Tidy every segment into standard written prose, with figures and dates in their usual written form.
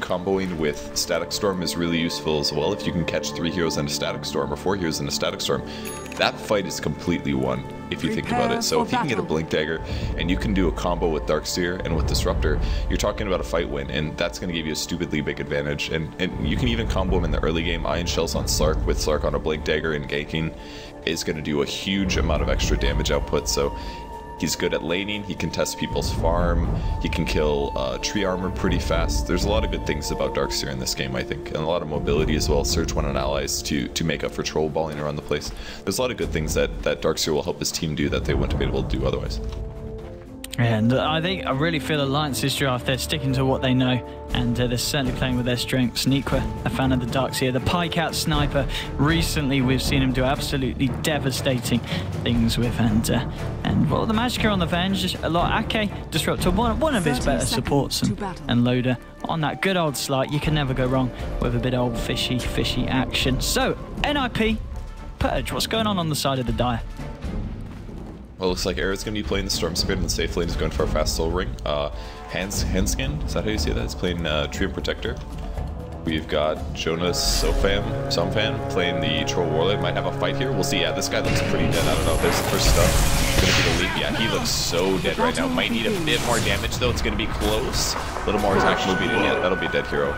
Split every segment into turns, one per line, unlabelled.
comboing with Static Storm is really useful as well. If you can catch 3 heroes in a Static Storm or 4 heroes in a Static Storm, that fight is completely won if you think about it. So if you can get a Blink Dagger and you can do a combo with Darkseer and with Disruptor, you're talking about a fight win, and that's going to give you a stupidly big advantage. And you can even combo him in the early game. Ion Shells on Slark with Slark on a Blink Dagger and ganking is going to do a huge amount of extra damage output. So he's good at laning, he can test people's farm, he can kill tree armor pretty fast. There's a lot of good things about Darkseer in this game, I think, and a lot of mobility as well. Surge 1 on allies to make up for troll balling around the place. There's a lot of good things that Darkseer will help his team do that they wouldn't have been able to do otherwise.
And I really feel Alliance's draft, they're sticking to what they know, and they're certainly playing with their strengths. Niqua, a fan of the Darkseer, the Pycat Sniper, recently we've seen him do absolutely devastating things with, and well, the Magicka on the Venge, a lot. Ake, Disruptor, one of his better supports, and Loda on that good old Slark. You can never go wrong with a bit of old fishy action. So, NIP, Purge, what's going on the side of the Dire?
Well, it looks like Era's going to be playing the Storm Spirit, and the safe lane is going for a fast soul ring. Handskin, is that how you say that? It's playing Tree and Protector. We've got Jonas Somfan playing the Troll Warlord. Might have a fight here. We'll see. Yeah, this guy looks pretty dead. I don't know. There's the first stuff. Gonna be the leap. Yeah, he looks so dead right now. Might need a bit more damage though. It's gonna be close. A little more attack will be in. Yeah, that'll be a dead hero.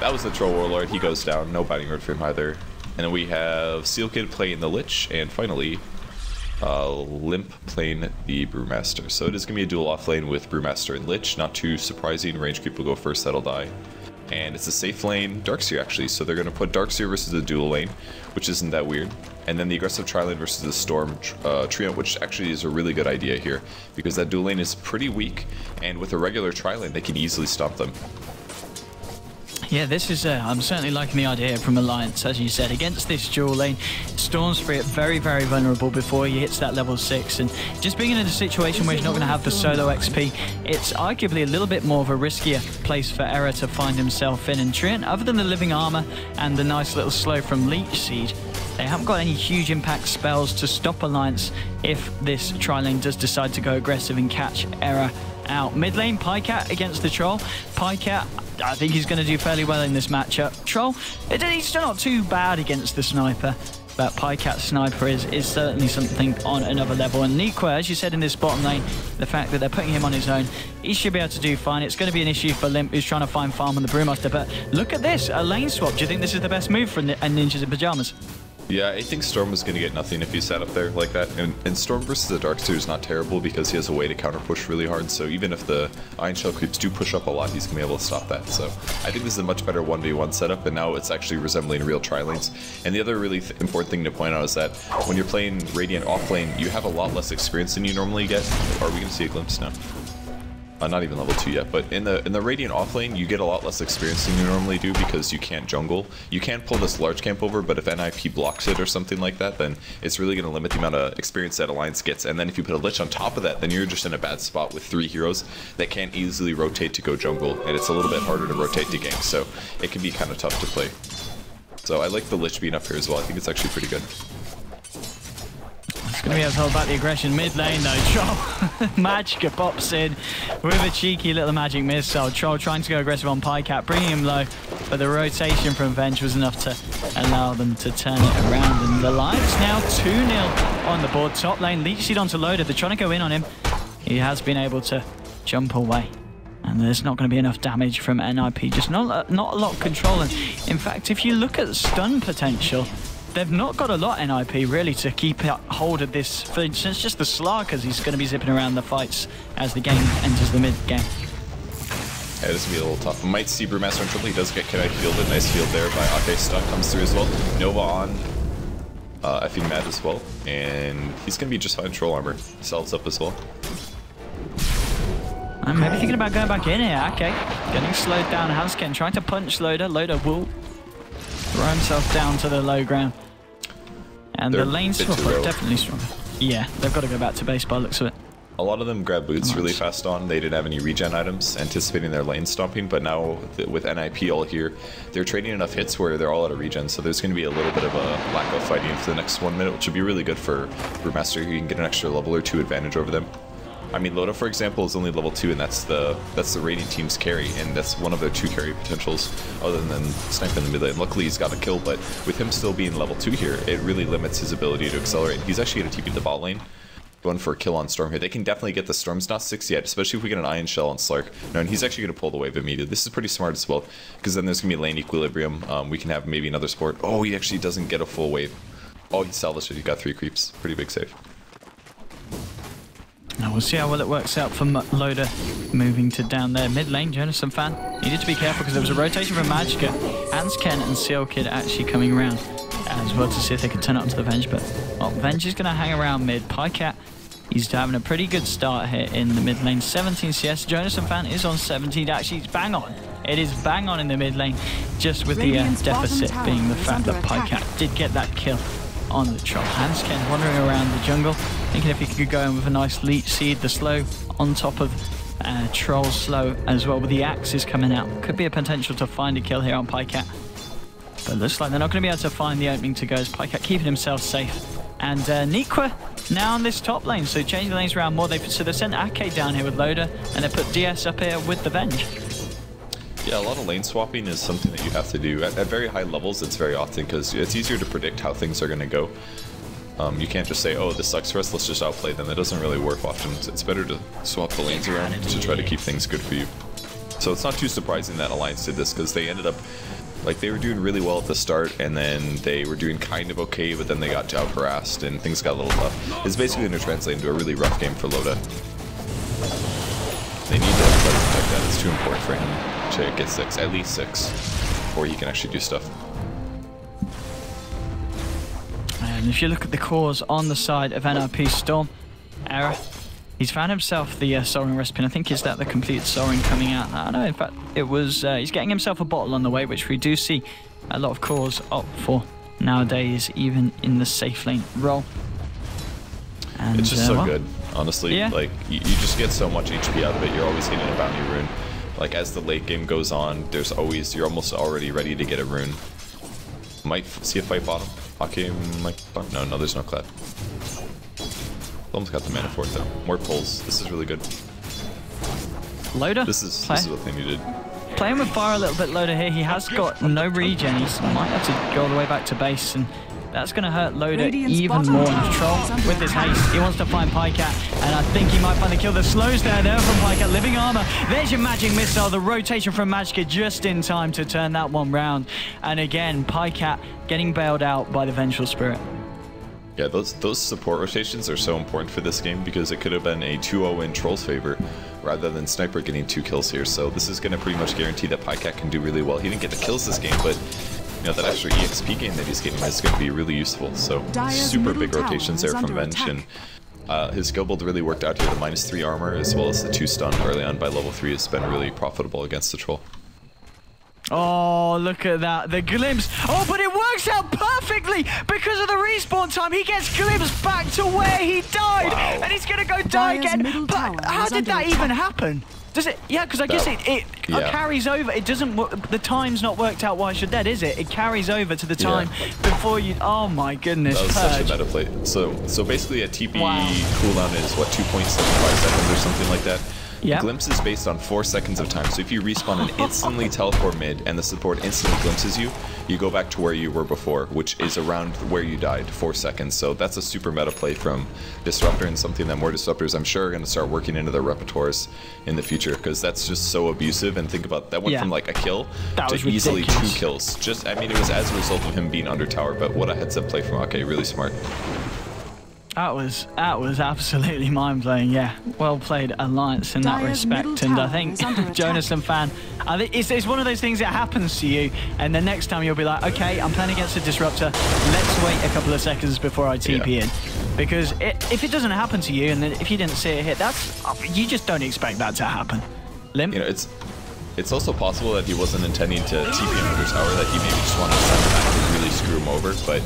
That was the Troll Warlord. He goes down. No biting word for him either. And then we have Seal Kid playing the Lich, and finally Limp playing the Brewmaster. So it is going to be a dual off lane with Brewmaster and Lich. Not too surprising. Range creep will go first, that'll die. And it's a safe lane Darkseer actually, so they're going to put Darkseer versus the dual lane, which isn't that weird. And then the aggressive tri-lane versus the Storm Trio, which actually is a really good idea here, because that dual lane is pretty weak, and with a regular tri-lane they can easily stop them.
Yeah, this is, I'm certainly liking the idea from Alliance, as you said, against this dual lane. Storm Spirit very vulnerable before he hits that level 6, and just being in a situation where he's not going to have the solo XP, it's arguably a little bit more of a riskier place for Era to find himself in. And Treant, other than the living armor and the nice little slow from Leech Seed, they haven't got any huge impact spells to stop Alliance if this tri-lane does decide to go aggressive and catch Era out. Mid lane, Pycat against the Troll. Pycat, I think he's going to do fairly well in this matchup. Troll, he's still not too bad against the Sniper, but Pycat Sniper is certainly something on another level. And Niqua, as you said in this bottom lane, the fact that they're putting him on his own, he should be able to do fine. It's going to be an issue for Limp, who's trying to find farm on the Brewmaster, but look at this, a lane swap. Do you think this is the best move for Ninjas in Pyjamas?
Yeah, I think Storm was going to get nothing if he sat up there like that. And Storm versus the Darkseer is not terrible because he has a way to counter push really hard. So even if the Iron Shell creeps do push up a lot, he's going to be able to stop that. So I think this is a much better 1v1 setup, and now it's actually resembling real tri-lanes. And the other really important thing to point out is that when you're playing Radiant off lane, you have a lot less experience than you normally get. Are we going to see a glimpse now? Not even level 2 yet, but in the Radiant off lane, you get a lot less experience than you normally do because you can't jungle. You can pull this large camp over, but if NIP blocks it or something like that, then it's really going to limit the amount of experience that Alliance gets. And then if you put a Lich on top of that, then you're just in a bad spot with 3 heroes that can't easily rotate to go jungle, and it's a little bit harder to rotate to gank, so it can be kind of tough to play. So I like the Lich being up here as well. I think it's actually pretty good.
It's going to be able to hold back the aggression. Mid lane though, Troll. Magicka pops in with a cheeky little magic missile. Troll trying to go aggressive on Pycat, bringing him low, but the rotation from Venge was enough to allow them to turn it around. And the Lions now 2-0 on the board. Top lane, Leech Seed onto Loda. They're trying to go in on him. He has been able to jump away, and there's not going to be enough damage from NIP. Just not a lot of control. And in fact, if you look at stun potential, they've not got a lot NIP really to keep hold of this. For instance, just the Slark, as he's going to be zipping around the fights as the game enters the mid game.
Yeah, this will be a little tough. Might see Brewmaster in trouble. He does get kinetic fielded. Nice field there by Ake. Stuck comes through as well. Nova on effing mad as well. And he's going to be just fine. Troll armor. Selves up as well.
I'm maybe thinking about going back in here. Okay. Getting slowed down. Hansken trying to punch Loda. Loda will throw himself down to the low ground. And the lane swap are definitely stronger. Yeah, they've got to go back to base by the looks of it.
A lot of them grab boots really fast on. They didn't have any regen items, anticipating their lane stomping, but now with NIP all here, they're trading enough hits where they're all out of regen, so there's going to be a little bit of a lack of fighting for the next 1 minute, which would be really good for Brewmaster. You can get an extra level or 2 advantage over them. I mean, Loda, for example, is only level 2, and that's the raiding team's carry, and that's one of their 2 carry potentials, other than snipe in the mid lane. Luckily, he's got a kill, but with him still being level 2 here, it really limits his ability to accelerate. He's actually going to TP the bot lane, going for a kill on Storm here. They can definitely get the Storm's not 6 yet, especially if we get an Iron Shell on Slark. No, and he's actually going to pull the wave immediately. This is pretty smart as well, because then there's going to be lane equilibrium. We can have maybe another support. Oh, he actually doesn't get a full wave. Oh, he salvaged it. He got 3 creeps. Pretty big save.
Now we'll see how well it works out for Loda moving to down there mid lane. Jonas-In-Fan needed to be careful because there was a rotation from Magicka, Hansken and Seal Kid actually coming around as well to see if they could turn up to the Venge. But Venge is going to hang around mid. Pycat, he's having a pretty good start here in the mid lane. 17 CS. Jonas-In-Fan is on 17. Actually, it's bang on. It is bang on in the mid lane, just with the deficit being the fact that Pycat did get that kill on the troll. Hansken wandering around the jungle, thinking if he could go in with a nice leech seed, the slow on top of troll's slow as well, with the axes coming out. Could be a potential to find a kill here on Pycat. But looks like they're not going to be able to find the opening to go as Pycat keeping himself safe. And Nikwa now on this top lane, so changing the lanes around more. So they sent Ake down here with Loda, and they put DS up here with the Venge.
Yeah, a lot of lane swapping is something that you have to do. At very high levels, it's very often because it's easier to predict how things are going to go. You can't just say, oh, this sucks for us, let's just outplay them. That doesn't really work often. It's better to swap the lanes around to try to keep things good for you. So it's not too surprising that Alliance did this, because they ended up, like, they were doing really well at the start, and then they were doing kind of okay, but then they got out harassed, and things got a little tough. It's basically going to translate into a really rough game for Loda. They need to play like that. It's too important for him to get 6, at least 6, before he can actually do stuff.
And if you look at the cores on the side of NRP Storm, Error, he's found himself the Soaring Recipe. I think is that the complete Soaring coming out. I don't know, in fact, it was, he's getting himself a bottle on the way, which we do see a lot of cores opt for nowadays, even in the safe lane role. And,
it's just so good, honestly. Yeah. Like, you just get so much HP out of it. You're always getting a bounty rune. Like, as the late game goes on, there's always, you're almost already ready to get a rune. Might see a fight bottom. Ake might bottom. No, there's no clad. Almost got the mana for it though. More pulls. This is really good.
Loda.
This is what they needed.
Playing with fire a little bit. Loda here. He has got no regen. He might have to go all the way back to base, and that's going to hurt Loda even more. Troll with his haste. He wants to find Pycat, and I think he might find the kill. The slows there from Pycat. Living armor. There's your magic missile. The rotation from Magicka just in time to turn that one round. And again, Pycat getting bailed out by the Vengeful Spirit.
Yeah, those support rotations are so important for this game, because it could have been a 2-0 in Troll's favor rather than Sniper getting 2 kills here. So this is going to pretty much guarantee that Pycat can do really well. He didn't get the kills this game, but you know, that extra EXP game that he's getting is going to be really useful. So super big rotations there from Venge, and his skill build really worked out here. The -3 armor as well as the 2 stun early on by level 3 has been really profitable against the Troll.
Oh, look at that. The glimpse. Oh, but it works out perfectly because of the respawn time. He gets glimpsed back to where he died.
Wow.
And he's going to go die again. But how did that even happen? Does it? Yeah, because I guess it carries over. It doesn't. The time's not worked out why you're dead, is it? It carries over to the time before you. Oh my goodness!
That was such a meta play. So basically, a TP cooldown is what, 2.75 seconds or something like that.
Yeah.
Glimpse is based on 4 seconds of time. So if you respawn and instantly teleport mid, and the support instantly glimpses you, you go back to where you were before, which is around where you died, 4 seconds. So that's a super meta play from Disruptor, and something that more Disruptors, I'm sure, are going to start working into their repertoires in the future, because that's just so abusive. And think about that, went from like a kill to easily 2 kills. Just, I mean, it was as a result of him being under tower, but what a heads-up play from Ake, really smart.
That was absolutely mind-blowing. Yeah, well played Alliance in that respect. And I think Jonas-In-Fan, I think it's one of those things that happens to you, and the next time you'll be like, okay, I'm playing against a Disruptor, let's wait a couple of seconds before I TP in. Because if it doesn't happen to you, and then if you didn't see it hit, you just don't expect that to happen. Limp?
You know, it's also possible that he wasn't intending to TP him under tower, that he maybe just wanted to send him back to really screw him over, but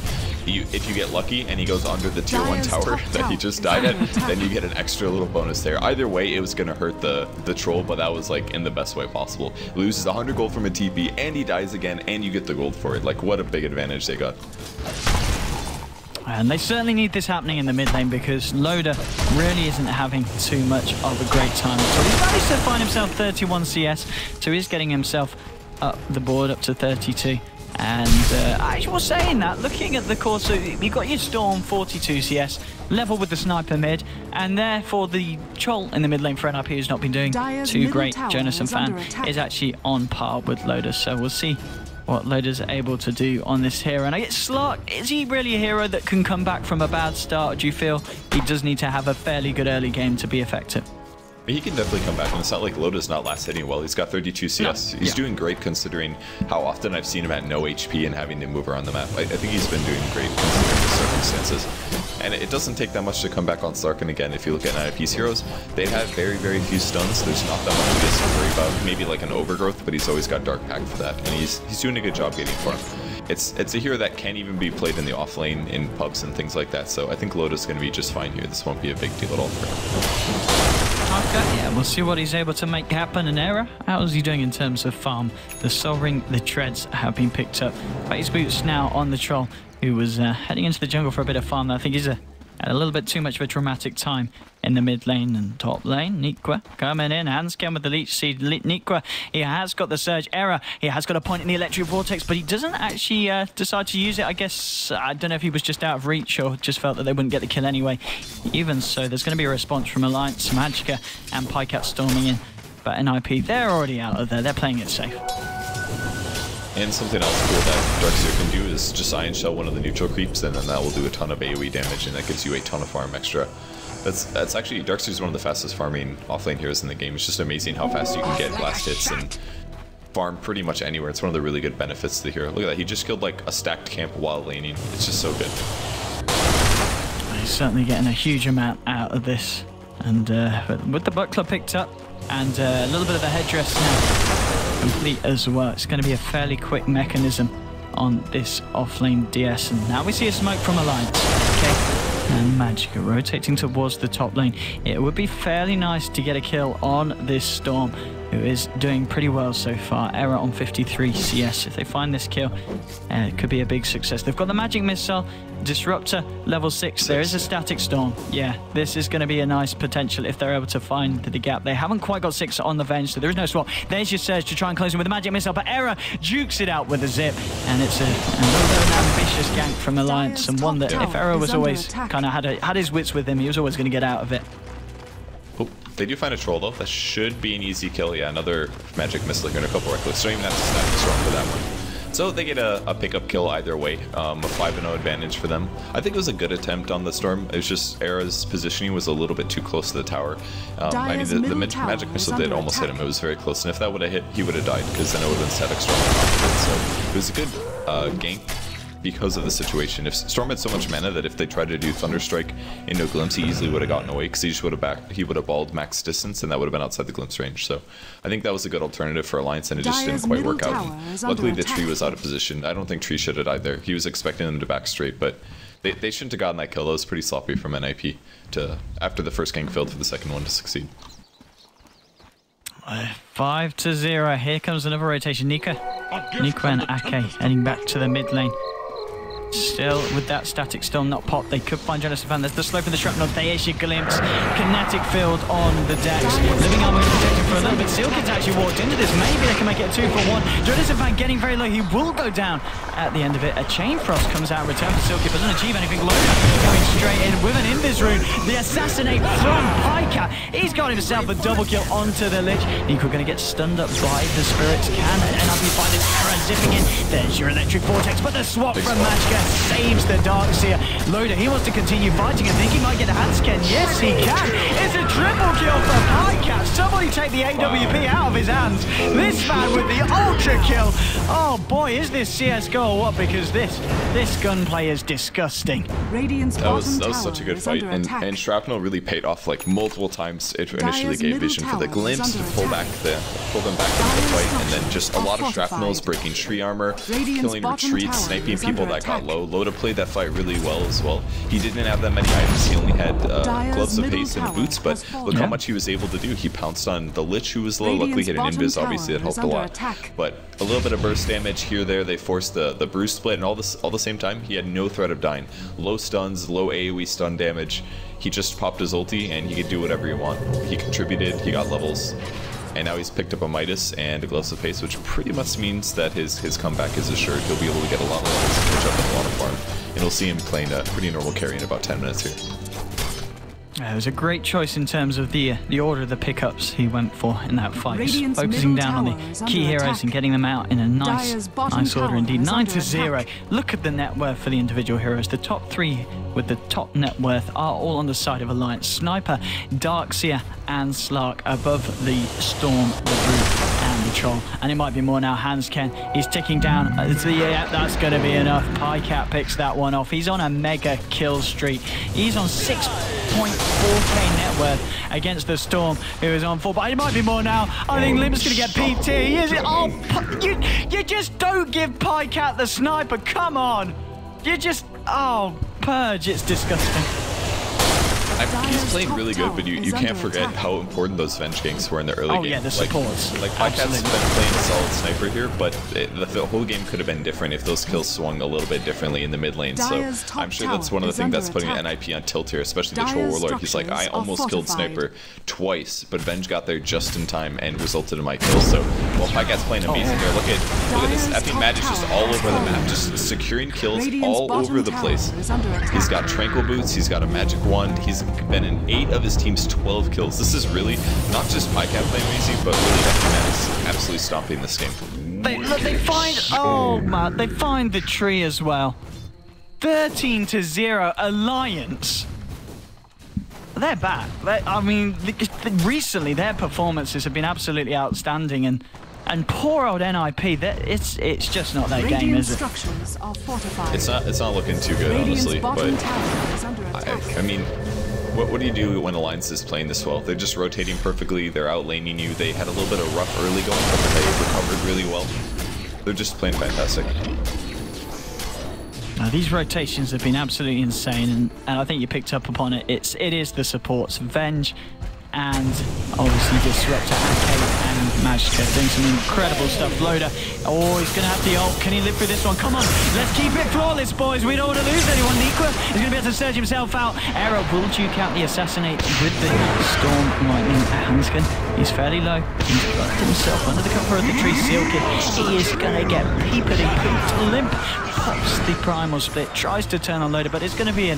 if you get lucky and he goes under the tier 1 tower that he just died at, then you get an extra little bonus there. Either way, it was going to hurt the Troll, but that was like in the best way possible. He loses 100 gold from a TP, and he dies again, and you get the gold for it. Like, what a big advantage they got.
And they certainly need this happening in the mid lane because Loda really isn't having too much of a great time at all. He's managed to find himself 31 CS, so he's getting himself up the board up to 32. And as you're saying that, looking at the course, so you got your Storm 42 CS, level with the sniper mid, and therefore the Chol in the mid lane for NIP who's not been doing too great. Jonas and Fan is actually on par with Loda, so we'll see what Loda's able to do on this hero. And I guess Slark, is he really a hero that can come back from a bad start? Or do you feel he does need to have a fairly good early game to be effective?
He can definitely come back, and it's not like Loda's not last hitting well. He's got 32 CS. He's doing great considering how often I've seen him at no HP and having to move around the map. I think he's been doing great considering the circumstances. And it doesn't take that much to come back on Slark, and again, if you look at NIP's heroes, they have very, very few stuns. There's not that much he has to worry about. Maybe like an overgrowth, but he's always got Dark Pact for that, and he's doing a good job getting farm. It's a hero that can't even be played in the off lane in pubs and things like that, so I think Loda's going to be just fine here. This won't be a big deal at all for him.
Okay, yeah, we'll see what he's able to make happen. And Era, how is he doing in terms of farm? The Soul Ring, the Treads have been picked up. Phase Boots now on the Troll, who was heading into the jungle for a bit of farm. I think he's had a little bit too much of a dramatic time in the mid lane and top lane. Nikwa coming in, Handscan with the Leech Seed. Nikwa, he has got the Surge. Era, he has got a point in the Electric Vortex, but he doesn't actually decide to use it. I guess, I don't know if he was just out of reach or just felt that they wouldn't get the kill anyway. Even so, there's going to be a response from Alliance, Magicka and PyJamas storming in. But NIP, they're already out of there. They're playing it safe.
And something else cool that Darkseer can do is just Iron Shell one of the neutral creeps, and then that will do a ton of AoE damage, and that gives you a ton of farm extra. That's actually, Darkseer is one of the fastest farming offlane heroes in the game. It's just amazing how fast you can get blast hits and farm pretty much anywhere. It's one of the really good benefits to the hero. Look at that, he just killed like a stacked camp while laning. It's just so good.
He's certainly getting a huge amount out of this. And with the buckler picked up and a little bit of the headdress now complete as well, it's going to be a fairly quick mechanism on this offlane DS. And now we see a smoke from Alliance. Okay. And Magicka rotating towards the top lane. It would be fairly nice to get a kill on this Storm, who is doing pretty well so far. Error on 53 CS. If they find this kill, it could be a big success. They've got the Magic Missile, Disruptor, level 6. There is a Static Storm. Yeah, this is going to be a nice potential if they're able to find the gap. They haven't quite got 6 on the Venge, so there is no swap. There's your Surge to try and close him with the Magic Missile, but Error jukes it out with a zip, and it's a little bit of an ambitious gank from Alliance, and one that if Error was always kind of had his wits with him, he was always going to get out of it.
Oh, they do find a troll though. That should be an easy kill. Yeah, another Magic Missile here and a couple right clicks. Don't even have to stack the storm for that one. So they get a pickup kill either way. A 5-0 advantage for them. I think it was a good attempt on the storm. It was just Era's positioning was a little bit too close to the tower. I mean, the Magic Missile did almost hit him. It was very close, and if that would have hit, he would have died because then it would have been Static Storm on top of it. So it was a good gank because of the situation. If Storm had so much mana that if they tried to do Thunderstrike into a glimpse, he easily would have gotten away because he just would have balled max distance, and that would have been outside the glimpse range. So I think that was a good alternative for Alliance, and it just didn't quite work out. Luckily, the tree was out of position. I don't think Tree should have died there. He was expecting them to back straight, but they shouldn't have gotten that kill. That was pretty sloppy from NIP to, after the first gank failed, for the second one to succeed.
5-0. Here comes another rotation. Nikwa and Ake heading back to the mid lane. Still with that Static Storm not popped. They could find Jonas and Fan. There's the slope of the shrapnel. There's your glimpse. Kinetic field on the decks. Living Armor is protected for a little bit. Silkid's actually walked into this. Maybe they can make it a 2-for-1. Jonas and Fan getting very low. He will go down at the end of it. A Chain Frost comes out in return for Silkid, but doesn't achieve anything. Loda going straight in with an Invis rune. The assassinate from PyJamas. He's got himself a double kill onto the Lich. Nico going to get stunned up by the Spirits. Can NIP find an Error zipping in. There's your Electric Vortex, but the swap from Magicka saves the Darkseer. Loda, he wants to continue fighting and think he might get a handscan. Yes, he can. It's a triple kill for PyJamas. Somebody take the AWP out of his hands. This man with the ultra kill. Oh boy, is this CSGO or what? Because this gunplay is disgusting.
That was such a good fight, and Shrapnel really paid off like multiple times. It initially gave Vision for the glimpse to pull them back into the fight, and then just a lot of Shrapnels breaking tree armor, killing retreats, sniping people that got low. Loda played that fight really well as well. He didn't have that many items. He only had gloves of haste and boots, but look how much he was able to do. He pounced on the Lich, who was low. Luckily, he had an Invis, obviously that helped a lot. But a little bit of burst damage here, there. They forced the bruise split, and all the same time, he had no threat of dying. Low stuns, low AoE stun damage. He just popped his ulti, and he could do whatever he want. He contributed, he got levels, and now he's picked up a Midas and a Gloves of Pace, which pretty much means that his comeback is assured. He'll be able to get a lot of levels and catch up with a lot of farm, and we'll see him playing a pretty normal carry in about 10 minutes here.
It was a great choice in terms of the order of the pickups he went for in that fight. Just focusing down on the key heroes and getting them out in a nice order indeed. 9-0. Look at the net worth for the individual heroes. The top 3 with the top net worth are all on the side of Alliance. Sniper, Darkseer, and Slark above the Storm, the Brute, and the Troll. And it might be more now. Hansken, he's ticking down. Yeah, that's going to be enough. Pycat picks that one off. He's on a mega kill streak. He's on 6.4k net worth against the Storm, who is on 4. But it might be more now. I think Lim's going to get PT. Is it? Oh, you just don't give Pycat the sniper. Come on. You just... Oh, Purge, it's disgusting.
He's playing really good, but you can't forget how important those Venge ganks were in the early game.
Oh yeah, the supports.
Like Pycat's been playing a solid sniper here, but the whole game could have been different if those kills swung a little bit differently in the mid lane. So I'm sure that's one of the things that's putting NIP on tilt here, especially the Troll Warlord. He's like, I almost killed Sniper twice, but Venge got there just in time and resulted in my kill. So while Pycat's playing amazing here, look at this effing magic just all over the map, just securing kills all over the place. He's got Tranquil Boots, he's got a magic wand, he's been in 8 of his team's 12 kills. This is really not just Pycat playing amazing, but really FPMan is absolutely stomping this game.
They find, oh man, they find the tree as well. 13-0 Alliance. They're back. I mean, recently their performances have been absolutely outstanding, and poor old NIP, it's just not their game, is it?
It's not looking too good, honestly. But I mean, what do you do when Alliance is playing this well? They're just rotating perfectly. They're outlaning you. They had a little bit of rough early going, but then they recovered really well. They're just playing fantastic.
Now, these rotations have been absolutely insane, and I think you picked up upon it. It is the supports, Venge, and obviously Disruptor, and Magicka doing some incredible stuff. Loda, oh, he's going to have the ult. Can he live through this one? Come on, let's keep it flawless, boys. We don't want to lose anyone. Nikwa is going to be able to surge himself out. Arrow will duke out the assassinate with the Storm Lightning. Hansken, he's fairly low. He's got himself under the cover of the tree. Sealkid, he is going to get peeped and pooped. Limp pops the primal split, tries to turn on Loda, but it's going to be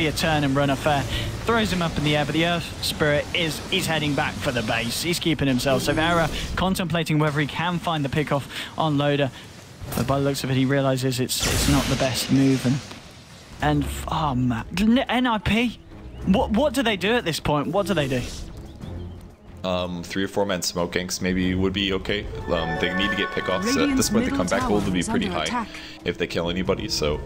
a turn and run affair. Throws him up in the air, but the Earth Spirit he's heading back for the base. He's keeping himself. So Vera contemplating whether he can find the pick off on Loda, but by the looks of it, he realizes it's not the best move. And oh man, NIP. What do they do at this point? What do they do?
3 or 4 man smoke ganks maybe would be okay. They need to get pickoffs. At this point, the comeback goal would be pretty high if they kill anybody. So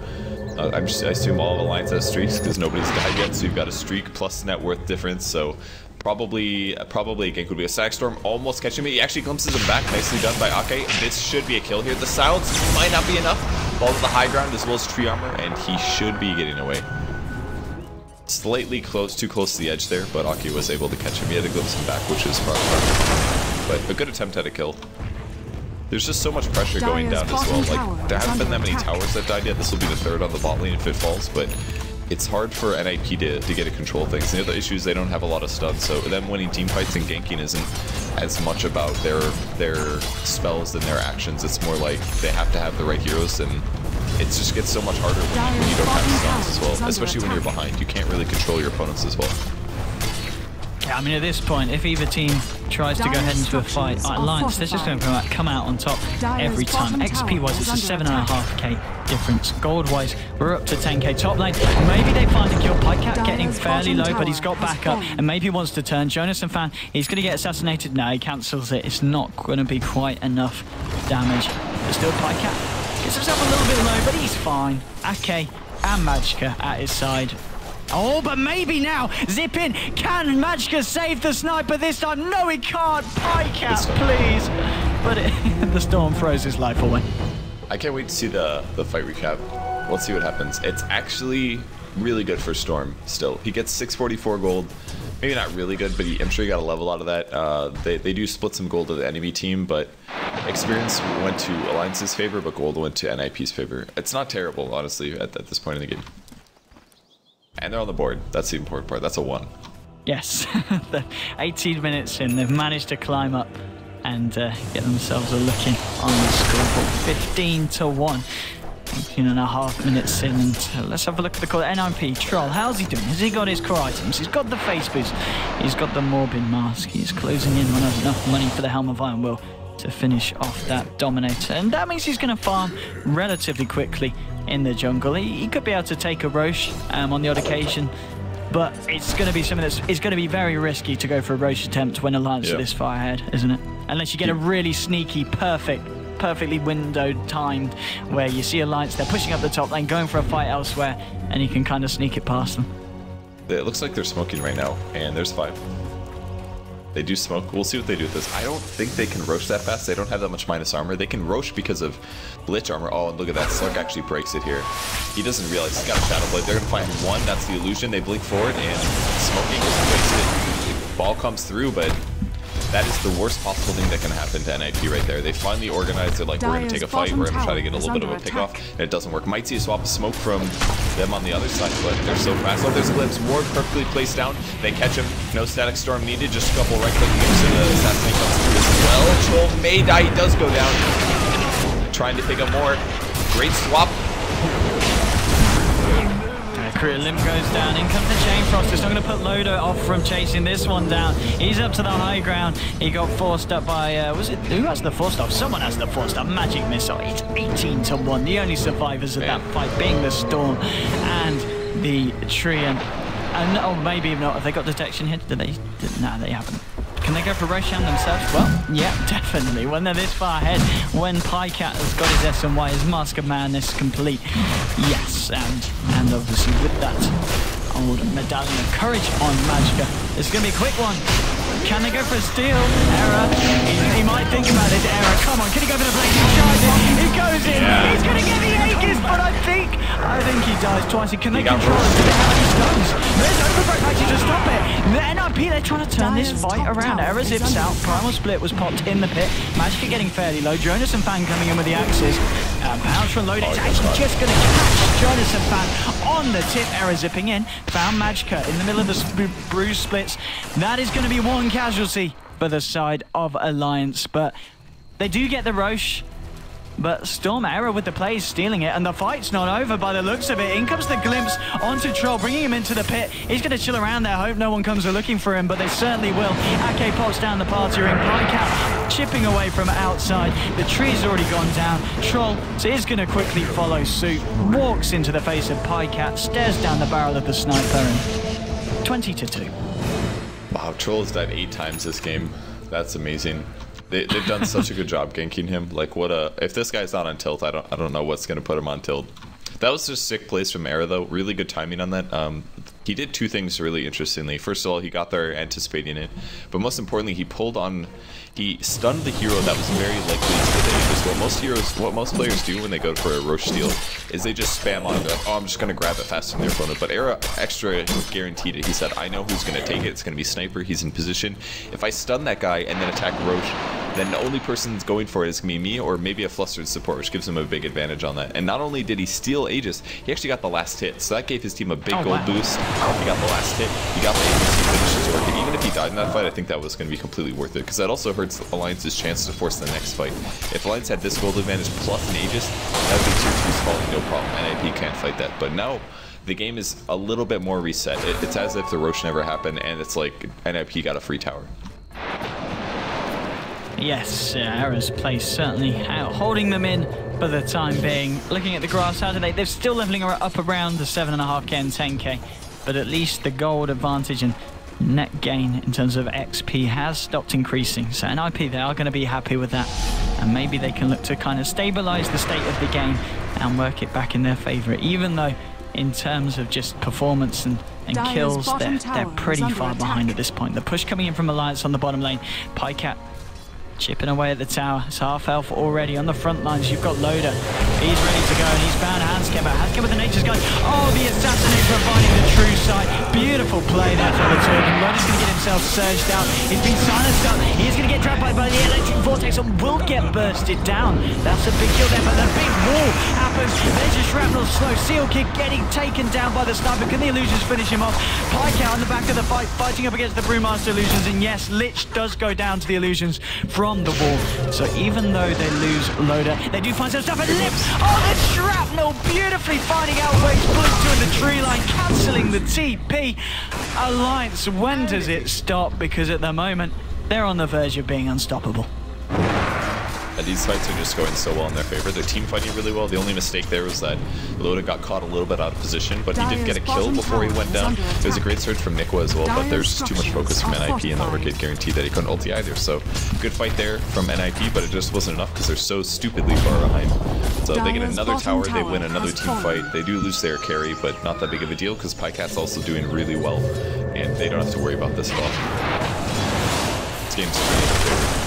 I assume all of Alliance has streaks because nobody's died yet. So you've got a streak plus net worth difference. So probably a gank would be a Static Storm almost catching me. He actually glimpses him back. Nicely done by Ake. This should be a kill here. The silence might not be enough. Ball to the high ground as well as tree armor, and he should be getting away. Slightly too close to the edge there, but Aki was able to catch him. He had to glimpse him back, which is far. But a good attempt at a kill. There's just so much pressure going down as well. Like, there haven't been that many towers that died yet. This will be the 3rd on the bot lane if it falls, but it's hard for NIP to get to control things. And the other issue is they don't have a lot of stuns, so them winning team fights and ganking isn't as much about their spells than their actions. It's more like they have to have the right heroes, and it just gets so much harder when you don't have stuns as well, especially when you're behind. You can't really control your opponents as well.
Yeah, I mean, at this point, if either team tries to go ahead into a fight, Alliance, they're just going to come out on top every time. XP-wise, it's a 7.5k difference. Gold-wise, we're up to 10k. Top lane, maybe they find a kill. Pycat getting fairly low, but he's got backup, and maybe he wants to turn. Jonas and Fan, he's going to get assassinated. No, he cancels it. It's not going to be quite enough damage. But still, Pycat gets himself a little bit low, but he's fine. Ake and Magicka at his side. Oh, but maybe now, zip in. Can Magicka save the sniper this time? No, he can't. Pycat, please. But the Storm throws his life away.
I can't wait to see the fight recap. Let's see what happens. It's actually really good for Storm still. He gets 644 gold. Maybe not really good, but I'm sure he got a level out of that. They do split some gold to the enemy team, but Experience went to Alliance's favor, but gold went to NIP's favor. It's not terrible, honestly, at this point in the game. And they're on the board. That's the important part. That's a 1.
Yes, 18 minutes in, they've managed to climb up and get themselves a look in on the scoreboard. 15-1. 18.5 minutes in, and let's have a look at the call. NIP, Troll, how's he doing? Has he got his core items? He's got the face boost. He's got the Morbid mask. He's closing in on enough money for the Helm of Iron Will to finish off that Dominator. And that means he's going to farm relatively quickly in the jungle. He could be able to take a Roche on the odd occasion, but it's going to be something it's going to be very risky to go for a Roche attempt when Alliance are this far ahead, isn't it? Unless you get a really sneaky, perfectly windowed timed where you see Alliance, they're pushing up the top lane, going for a fight elsewhere, and you can kind of sneak it past them.
It looks like they're smoking right now, and there's 5. They do smoke. We'll see what they do with this. I don't think they can Roche that fast. They don't have that much minus armor. They can Roche because of Lich armor. Oh, and look at that. Slark actually breaks it here. He doesn't realize he's got a Shadow Blade. They're going to find 1. That's the illusion. They blink forward, and smoking is wasted. Ball comes through, but that is the worst possible thing that can happen to NIP right there. They finally organize. They're like, we're going to take a fight. We're going to try to get a little bit of a pick off. And it doesn't work. Might see a swap of smoke from them on the other side, but they're so fast. Oh, there's a glimpse. Ward perfectly placed down. They catch him. No static storm needed. Just a couple right-click moves, and the assassin comes through as well. Troll may die. He does go down. Trying to pick up more. Great swap.
Career limb goes down. In comes the Chain Frost. It's not going to put Loda off from chasing this one down. He's up to the high ground. He got forced up by, was it, who has the forced up? Someone has the forced up. Magic Missile. It's 18-1. The only survivors of that fight being the Storm and the Treant. And oh, maybe even not. Have they got detection hit? Did they? No, they haven't. Can they go for Roshan themselves? Well, yeah, definitely. When they're this far ahead, when Pycat has got his SNY, his Mask of Madness complete. Yes, and obviously with that old Medallion of Courage on Magicka, it's going to be a quick one. Can they go for a steal? Error. He might think about it. Error. Come on, can he go for the blade? He tries it. He goes in. He's going to get the Aegis, but I think he dies twice. Can they control it? Do they have any stuns? There's Overbreak actually to stop it. The NIP, they're trying to turn this fight around. Error zips out. Primal Split was popped in the pit. Magicka getting fairly low. Jonas and Fan coming in with the axes. Pounce from Loda. It's actually just going to catch Jonas and Fan on the tip. Error zipping in. Found Magicka in the middle of the bruise splits. That is going to be one casualty for the side of Alliance, but they do get the Roche. But Storm Error with the plays stealing it, and the fight's not over by the looks of it. In comes the glimpse onto Troll, bringing him into the pit. He's going to chill around there, hope no one comes looking for him, but they certainly will. Ake pops down the party ring. Pycat chipping away from outside. The tree's already gone down. Troll is going to quickly follow suit. Walks into the face of Pycat, stares down the barrel of the sniper, and 20-2.
Wow, Troll has died 8 times this game. That's amazing. They've done such a good job ganking him. Like, what a... If this guy's not on tilt, I don't know what's going to put him on tilt. That was just sick plays from Era, though. Really good timing on that. He did 2 things really interestingly. First of all, he got there anticipating it. But most importantly, he pulled on... He stunned the hero that was very likely to get the Aegis. What most players do when they go for a Roche steal is they just spam on it. Like, oh, I'm just going to grab it faster than their opponent. But Era extra guaranteed it. He said, I know who's going to take it. It's going to be Sniper. He's in position. If I stun that guy and then attack Roche, then the only person that's going for it is going to be me or maybe a flustered support, which gives him a big advantage on that. And not only did he steal Aegis, he actually got the last hit. So that gave his team a big gold boost. He got the last hit. He got the Aegis. He finished his work. And even if he died in that fight, I think that was going to be completely worth it. Because that also hurts Alliance's chance to force the next fight. If Alliance had this gold advantage plus an Aegis, that would be tier 2's falling, no problem. NIP can't fight that. But now, the game is a little bit more reset. It's as if the Roche never happened, and it's like NIP got a free tower.
Yes, Era's play certainly out, holding them in for the time being. Looking at the graphs, how do they're still leveling up around the 7.5k and 10k, but at least the gold advantage and net gain in terms of XP has stopped increasing. So NIP, they are going to be happy with that, and maybe they can look to kind of stabilize the state of the game and work it back in their favor, even though in terms of just performance and kills, they're pretty far behind at this point. The push coming in from Alliance on the bottom lane. Pycat chipping away at the tower. It's half health already on the front lines. You've got Loda He's ready to go, and he's found Hansken, but Hansken with the Nature's Guide. Oh, the assassinate providing the true sight. Beautiful play there for the Turk. Loda's going to get himself surged out. He's been silenced up. He's going to get trapped by the electric vortex and will get bursted down. That's a big kill there, but the big wall happens. There's a shrapnel slow. Seal Kick getting taken down by the sniper. Can the illusions finish him off? Pike out on the back of the fight, fighting up against the Brewmaster illusions, and yes, Lich does go down to the illusions from the wall. So even though they lose Loda, they do find some stuff at Lips. Oh, the shrapnel beautifully finding out where it's Blue to in the tree line, cancelling the TP. Alliance, when does it stop? Because at the moment, they're on the verge of being unstoppable.
And these fights are just going so well in their favor. They're team fighting really well. The only mistake there was that Loda got caught a little bit out of position, but he did get a kill before he went down. There's a great surge from Nikwa as well, but there's just too much focus from NIP, and the overgate guaranteed that he couldn't ulti either. So good fight there from NIP, but it just wasn't enough because they're so stupidly far behind. So they get another tower, they win another team fight. They do lose their carry, but not that big of a deal because Pykat's also doing really well, and they don't have to worry about this at all. This game's really in their favor.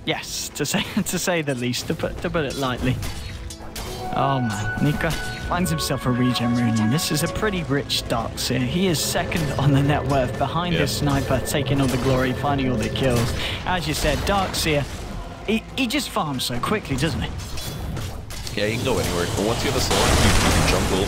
Yes, to say the least, to put it lightly. Oh man, Nika finds himself a regen rune, and this is a pretty rich Darkseer. He is second on the net worth behind his sniper, taking all the glory, finding all the kills. As you said, Darkseer, he just farms so quickly, doesn't he?
Yeah, you can go anywhere. But once you have a Slark, you can jungle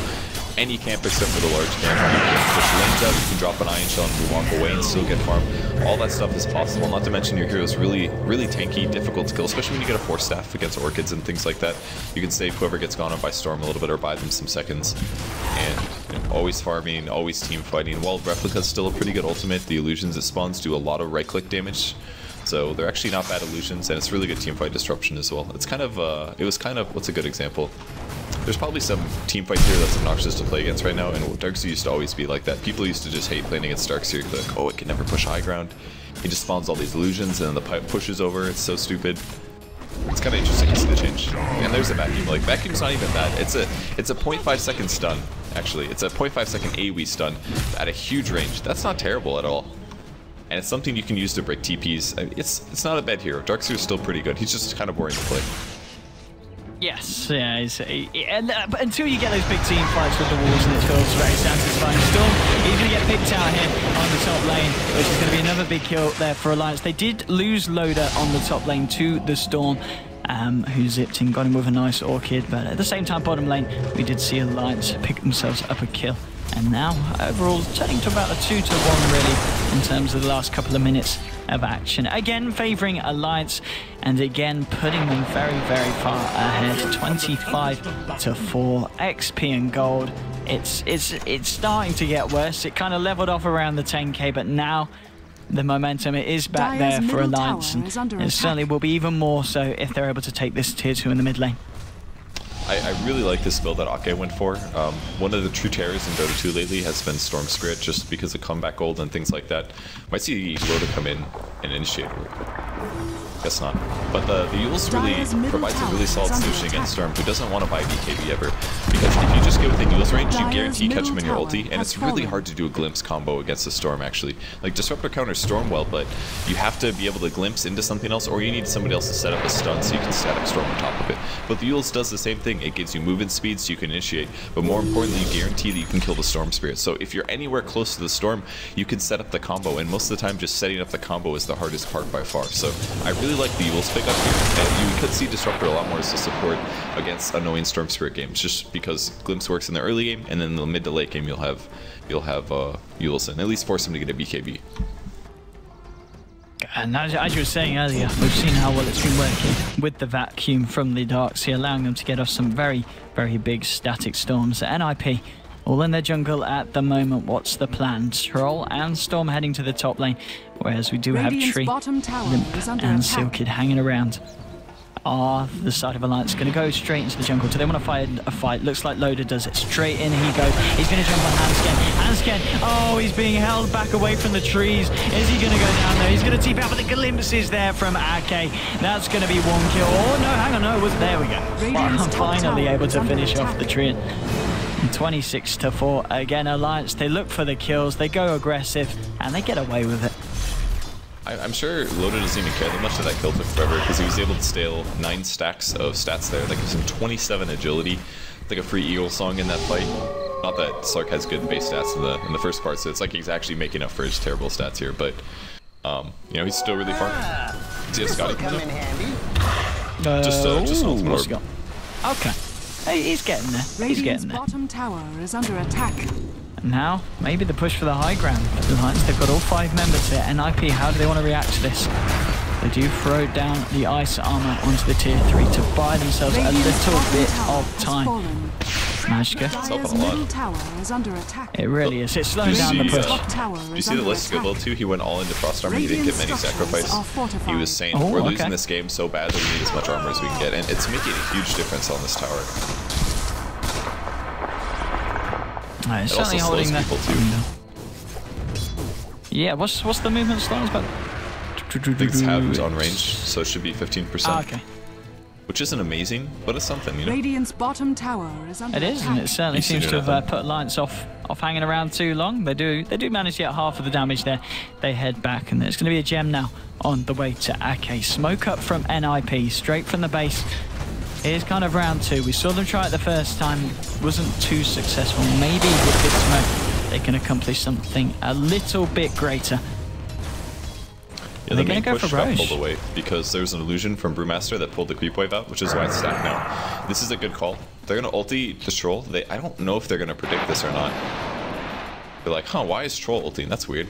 any camp except for the large camp. You can push lanes out, you can drop an Ion Shell and walk away and still get farm. All that stuff is possible, not to mention your hero is really tanky, difficult to kill, especially when you get a Force Staff against Orchids and things like that. You can save whoever gets gone on by Storm a little bit or buy them some seconds. And always farming, always team fighting. While Replica's still a pretty good ultimate, the illusions it spawns do a lot of right-click damage. So they're actually not bad illusions, and it's really good teamfight disruption as well. It's kind of, what's a good example? There's probably some teamfight here that's obnoxious to play against right now, and Darkseer used to always be like that. People used to just hate playing against Darkseer, like, oh, it can never push high ground. He just spawns all these illusions, and then the pipe pushes over. It's so stupid. It's kind of interesting to see the change. And there's a vacuum. Like, vacuum's not even that. It's a 0.5 second stun, actually. It's a 0.5 second AoE stun at a huge range. That's not terrible at all. And it's something you can use to break TPs. I mean, it's not a bad hero. Darkseer's still pretty good. He's just kind of boring to play.
Yes, yeah, but until you get those big team fights with the walls, and it feels very satisfying. Storm, he's going to get picked out here on the top lane, which is going to be another big kill there for Alliance. They did lose Loda on the top lane to the Storm, who zipped in, got him with a nice Orchid, but at the same time, bottom lane, we did see Alliance pick themselves up a kill. And now, overall, turning to about a 2-1 really, in terms of the last couple of minutes of action. Again, favouring Alliance, and again, putting them very, very far ahead. 25-4, XP and gold. It's starting to get worse. It kind of leveled off around the 10k, but now the momentum is back there for Alliance, and it certainly will be even more so if they're able to take this tier 2 in the mid lane.
I really like this build that Ake went for. One of the true terrors in Dota 2 lately has been Storm Spirit, just because of comeback gold and things like that. Might see Loda come in and initiate. Guess not. But the Eul's really provides a really solid solution against Storm, who doesn't want to buy BKB ever. Because if you just get within Eul's range, you guarantee catch him in your ulti, and it's really hard to do a glimpse combo against a Storm, actually. Like, Disruptor counters Storm well, but you have to be able to glimpse into something else, or you need somebody else to set up a stun so you can static Storm on top of it. But the Eul's does the same thing. It gives you movement speed so you can initiate, but more importantly, you guarantee that you can kill the Storm Spirit. So if you're anywhere close to the Storm, you can set up the combo, and most of the time, just setting up the combo is the hardest part by far. So I really like the Eul's pick up here, and you could see Disruptor a lot more as a support against annoying Storm Spirit games, just because Glimpse works in the early game, and then in the mid to late game you'll have Eul's, at least force him to get a BKB.
And as you were saying earlier, we've seen how well it's been working with the vacuum from the Darkseer, allowing them to get off some very, very big static storms. NIP all in their jungle at the moment. What's the plan? Troll and Storm heading to the top lane, whereas we do have Tree, Limp, and Sealkid hanging around. The side of Alliance going to go straight into the jungle. Do they want to fight a fight? Looks like Loda does it. Straight in he goes. He's going to jump on Hansken. Oh, he's being held back away from the trees. Is he going to go down there? He's going to TP out, but the glimpses there from Ake. That's going to be one kill. Oh, no, hang on. No, it wasn't. There we go. I'm finally able to finish off the tree. 26-4. Again, Alliance, they look for the kills. They go aggressive, and they get away with it.
I'm sure Loda doesn't even care that much that that kill took forever, because he was able to steal 9 stacks of stats there. That gives him 27 agility. It's like a free Eagle song in that fight. Not that Slark has good base stats in the first part, so it's like he's actually making up for his terrible stats here, but you know, he's still really far. Does he have Scotty coming up? Just an ultimate orb.
Okay. Hey, he's getting there. He's getting there.
Bottom tower is under attack.
And now, maybe the push for the high ground for the Lions. They've got all 5 members here. NIP, how do they want to react to this? They do throw down the ice armor onto the tier 3 to buy themselves a little bit of time. Magicka.
It's helping a lot.
It really is. It's slowing down the push.
Do you see the list skill build too? He went all into frost armor. He didn't get many sacrifice. He was saying, we're losing this game so bad that we need as much armor as we can get. And it's making a huge difference on this tower.
It's certainly holding that. Yeah, what's the movement style? About
I think it's halved on range, so it should be 15%.
Okay.
Which isn't amazing, but it's something, you know.
Radiant's bottom tower is under
attack. It is, and it certainly seems to have put Alliance off hanging around too long. They do manage to get half of the damage there. They head back, and there's going to be a gem now on the way to Ake. Smoke up from NIP, straight from the base. Here's kind of round 2. We saw them try it the first time. Wasn't too successful. Maybe with this smoke, they can accomplish something a little bit greater.
Yeah, the main push got pulled away because there's an illusion from Brewmaster that pulled the creep wave out, which is why it's stacked now. This is a good call. They're going to ulti the Troll. I don't know if they're going to predict this or not. They're like, huh, why is Troll ulting? That's weird.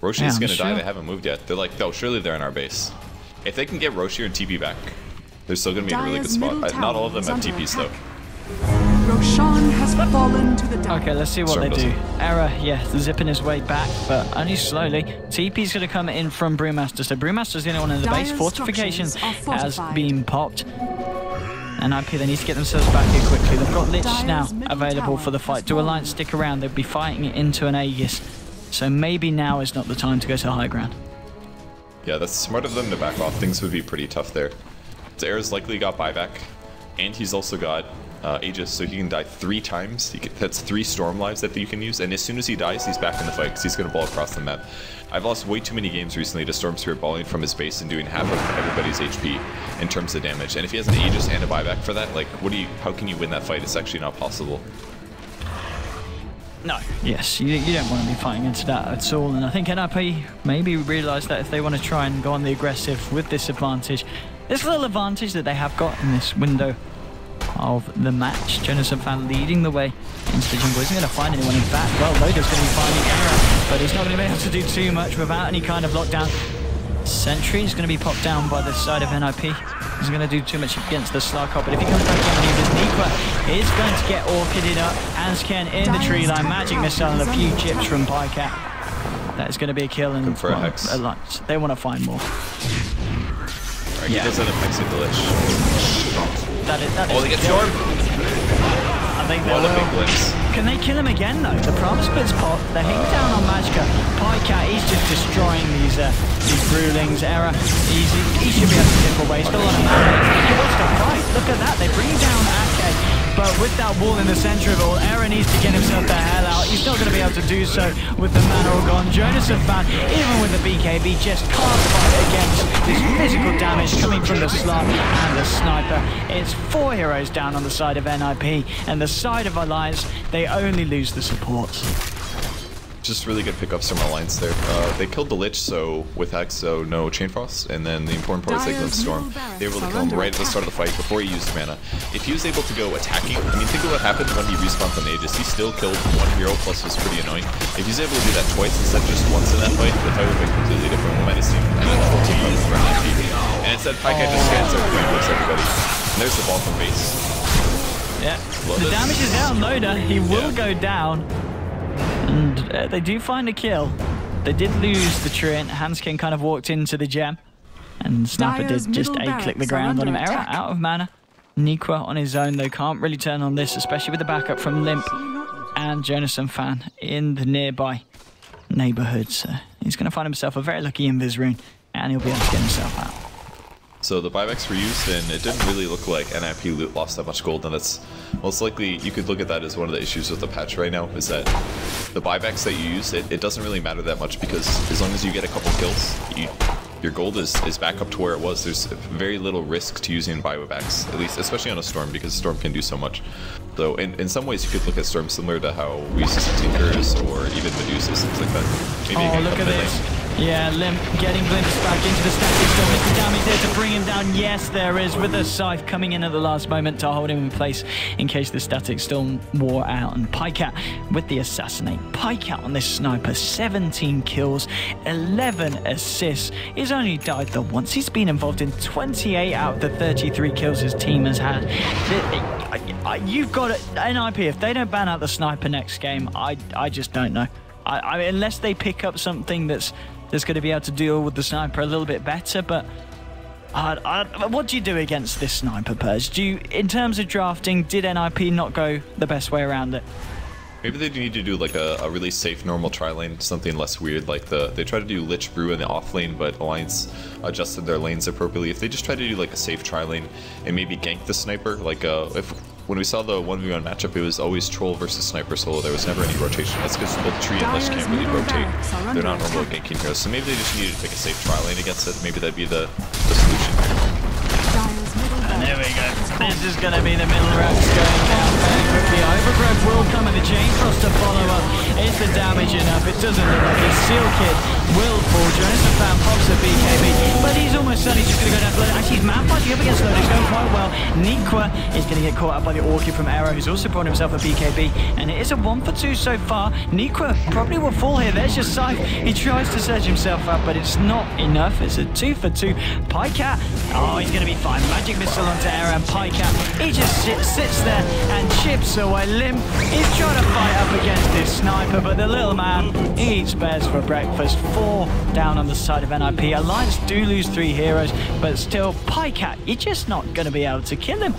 Roshan's going to die. They haven't moved yet. They're like, oh, surely they're in our base. If they can get Roshi and TP back, they're still going to be in a really good spot. Not all of them have TPs, though.
Roshan has fallen to the down.
Okay, let's see what they do. Error, yeah, zipping his way back, but only slowly. TP's going to come in from Brewmaster, so Brewmaster's the only one in the base. Fortifications has been popped. And NIP, they need to get themselves back here quickly. They've got Lich now available for the fight. Do Alliance stick around? They'll be fighting it into an Aegis. So maybe now is not the time to go to high ground.
Yeah, that's smart of them to back off. Things would be pretty tough there. Era's likely got buyback, and he's also got Aegis, so he can die 3 times. That's 3 storm lives that you can use, and as soon as he dies, he's back in the fight because he's going to ball across the map. I've lost way too many games recently to Storm Spirit balling from his base and doing half of everybody's HP in terms of damage. And if he has an Aegis and a buyback for that, like, how can you win that fight? It's actually not possible.
No, yes, you don't want to be fighting into that at all. And I think NIP maybe realised that if they want to try and go on the aggressive with this advantage, this little advantage that they have got in this window of the match. NINJAS-IN-PYJAMAS leading the way into the jungle. Isn't going to find anyone. In fact, well, Loda's going to be finding Error, but he's not going to be able to do too much without any kind of lockdown. Sentry is going to be popped down by the side of NIP. He's going to do too much against the Slark, but if he comes back down with Nikwa, is going to get orchided up. Hansken in the tree line. Magic missile and a few chips from Pycat. That is going to be a kill. And
for a hex.
They want to find more.
Right, he does end up hexing the Lich.
That is
they get Storm!
I think they
will. Big glimpse.
Can they kill him again though? The Prom splits pop. They're hitting down on Magicka. Pycat, he's just destroying these Brewlings. Error, easy. He should be able to dip away. Still on a mana. He wants to fight. Look at that. They bring down Ake. But with that wall in the center of it all, Error needs to get himself the hell out. He's not going to be able to do so with the mana all gone. NINJAS-IN-PYJAMAS, even with the BKB, just can't fight against this physical damage coming from the Slark and the Sniper. It's 4 heroes down on the side of NIP, and the side of Alliance, they only lose the supports.
Just really good pickups from Alliance there. They killed the Lich, so with Hex, so no Chain Frost, and then the important part is they glimpsed Storm. They were able to kill him right at the start of the fight before he used mana. If he was able to go attacking, I mean, think of what happened when he respawned on Aegis. He still killed 1 hero, plus was pretty annoying. If he's able to do that twice instead of just once in that fight, the fight would have been completely different. We might have seen an full team up for NIP. And instead, Pycat just stands there and looks everybody. And there's the ball from base.
Yeah, the damage is down. Loda, he will go down. And they do find a kill. They did lose the Treant. Hansken kind of walked into the gem. And Sniper did just A-click the ground on him. Error out of mana. Nikwa on his own, though, can't really turn on this, especially with the backup from Limp and NINJAS-IN-PYJAMAS in the nearby neighborhood. So he's going to find himself a very lucky Invis rune, and he'll be able to get himself out.
So the buybacks were used, and it didn't really look like NIP lost that much gold, and that's most likely, you could look at that as one of the issues with the patch right now, is that the buybacks that you use, it doesn't really matter that much, because as long as you get a couple kills, your gold is back up to where it was. There's very little risk to using buybacks, at least, especially on a Storm, because Storm can do so much. Though in some ways you could look at Storm similar to how we used to see Tinkers or even Medusas, things like that. Maybe
look at this. Yeah, Limp getting glimpsed back into the static storm. Is the damage there to bring him down? Yes, there is, with the scythe coming in at the last moment to hold him in place in case the static storm wore out. And PyCat with the assassinate. PyCat on this sniper, 17 kills, 11 assists. He's only died the once. He's been involved in 28 out of the 33 kills his team has had. You've got it, NIP, if they don't ban out the sniper next game, I just don't know. I mean, unless they pick up something that's going to be able to deal with the sniper a little bit better, but what do you do against this sniper, Purge? In terms of drafting, did NIP not go the best way around it?
Maybe they need to do like a really safe normal tri lane, something less weird. Like they try to do Lich Brew in the off lane, but Alliance adjusted their lanes appropriately. If they just try to do like a safe tri lane and maybe gank the sniper, like when we saw the 1v1 matchup, it was always Troll versus Sniper solo. There was never any rotation. That's because both Tree and Lich can't really rotate. They're not normal ganking heroes. So maybe they just needed to pick a safe tri lane against it. Maybe that'd be the solution.
And there we go. This is going to be the middle ranks going down very quickly. Overgrowth will come and the Chain Frost to follow up. Is the damage enough? It doesn't look like it. Seal Kid will fall. Jonas the Fan pops a BKB, but he's almost certainly just going to go down to Loda. Actually, he's man fighting up against Loda. He's going quite well. Nikwa is going to get caught up by the Orchid from Arrow, who's also brought himself a BKB, and it is a 1 for 2 so far. Nikwa probably will fall here. There's your scythe. He tries to surge himself up, but it's not enough. It's a 2 for 2. PyCat, he's going to be fine. Magic Missile onto Arrow, and PyCat, he just sits there and chips away. Limp is trying to fight up against this sniper, but the little man, he eats bears for breakfast. 4 down on the side of NIP. Alliance do lose 3 heroes, but still, PyCat, you're just not going to be able to kill him.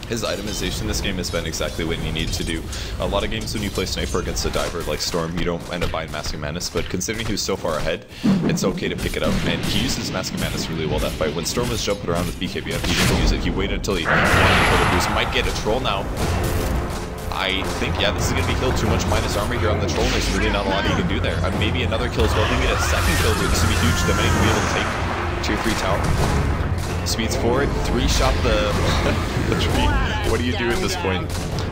His itemization this game has been exactly what you need to do. A lot of games when you play Sniper against a diver like Storm, you don't end up buying Masking Madness, but considering he was so far ahead, it's okay to pick it up. And he uses Masking Madness really well that fight. When Storm was jumping around with BKBF, he didn't use it. He waited until he wanted to kill the boost. Might get a troll now. I think, yeah, this is going to be killed. Too much minus armor here on the troll. There's really not a lot he can do there. Maybe another kill as well. If we get a second kill here, this would be huge. They might even be able to take tier 3 tower. Speeds forward, 3-shot the tree. What do you do at this point?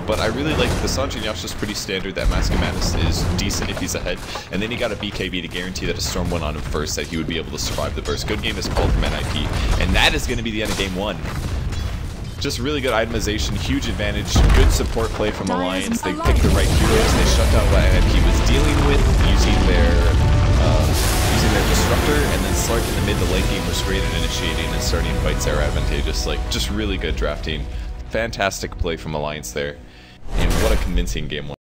But I really like the Sanjin Yash is pretty standard. That Masking Madness is decent if he's ahead. And then he got a BKB to guarantee that a Storm went on him first, that he would be able to survive the burst. Good game is called from NIP. And that is going to be the end of game 1. Just really good itemization, huge advantage, good support play from Alliance. They picked the right heroes, they shut down what NIP was dealing with using their Disruptor, and then Slark in the mid to late game was great at initiating and starting fights that are advantageous. Like, just really good drafting. Fantastic play from Alliance there. And what a convincing game 1.